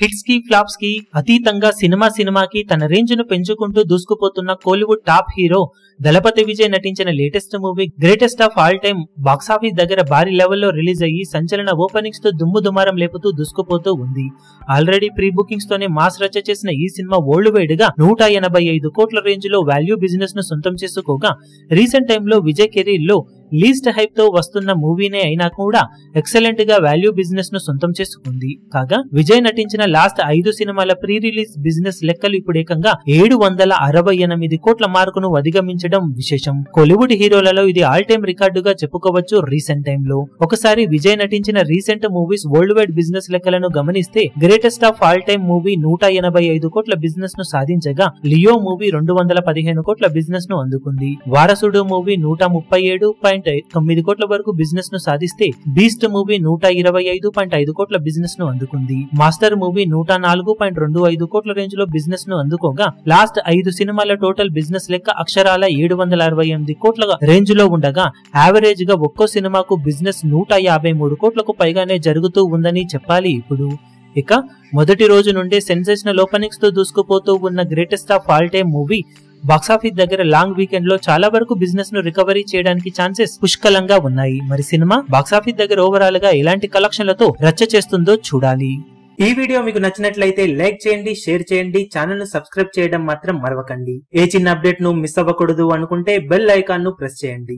Hits కి flops కి అతీతంగా సినిమాకి తన రేంజ్ ను పెంచుకుంటూ దూసుకుపోతున్న కోలీవుడ్ టాప్ హీరో దళపతి విజయ్ నటించిన latest movie greatest of all time box office దగ్గర భారీ లెవెల్లో రిలీజ్ అయ్యి సంచలన ఓపెనింగ్స్ తో దుమ్ము దుమారం లేపుతూ దూసుకుపోతూ ఉంది. ఆల్రెడీ ప్రీ బుకింగ్స్ తోనే మాస్ రచ్చ చేసిన ఈ సినిమా వరల్డ్ వైడ్ గా 185 కోట్ల రేంజ్ లో వాల్యూ బిజినెస్ ను సొంతం చేసుకోగా రీసెంట్ టైమ్ లో విజయ్ కెరీర్ లో లీస్ట్ హైప్ తో వస్తున్న మూవీనే అయినా కూడా ఎక్సలెంట్ గా వాల్యూ బిజినెస్ ను సొంతం చేసుకుంది. కాగా విజయ్ నటించిన లాస్ట్ 5 సినిమాల ప్రీ రిలీజ్ బిజినెస్ లెక్కలు ఇప్పుడు ఏకంగా 768 కోట్ల మార్కును అధిగమించడం విశేషం. కోలీవుడ్ హీరోలలో ఇది ఆల్ టైమ్ రికార్డుగా చెప్పుకోవచ్చు. రీసెంట్ టైమ్ లో ఒకసారి విజయ్ నటించిన recent movies world wide business లెక్కలను గమనిస్తే greatest of all time movie 185 కోట్ల బిజినెస్ ను సాధించగా లియో మూవీ 215 కోట్ల బిజినెస్ ను అందుకుంది. వారసుడు మూవీ 137.9 కోట్ల వరకు బిజినెస్ ను సాధిస్తే బీస్ట్ మూవీ 125.5 కోట్ల బిజినెస్ ను అందుకుంది. మాస్టర్ మూవీ 104.25 కోట్ల రేంజ్ లో బిజినెస్ ను అందుకోగా లాస్ట్ 5 సినిమాల టోటల్ బిజినెస్ లెక్క అక్షరాల 768 కోట్ల రేంజ్ లో ఉండగా యావరేజ్ గా ఒక్కో సినిమాకు బిజినెస్ 153 కోట్లకు పైగానే జరుగుతూ ఉందని చెప్పాలి. ఇప్పుడు ఇక మొదటి రోజు నుండే సెన్సేషనల్ ఓపెనింగ్స్ తో దూసుకుపోతూ ఉన్న greatest of all time movie box office దగ్గర లాంగ్ వీకెండ్ లో చాలా వరకు బిజినెస్ ను రికవరీ చేయడానికి ఛాన్సెస్ పుష్కలంగా ఉన్నాయి. మరి సినిమా బాక్సాఫీస్ దగ్గర ఓవరాల్ గా ఎలాంటి కలెక్షన్లతో రచ్చ చేస్తుందో చూడాలి. ఈ వీడియో మీకు నచ్చినట్లయితే లైక్ చేయండి, షేర్ చేయండి, ఛానల్ ను సబ్స్క్రైబ్ చేయడం మాత్రం మరవకండి. ఏ చిన్న అప్డేట్ ను మిస్ అవ్వకూడదు అనుకుంటే బెల్ ఐకాన్ ను ప్రెస్ చేయండి.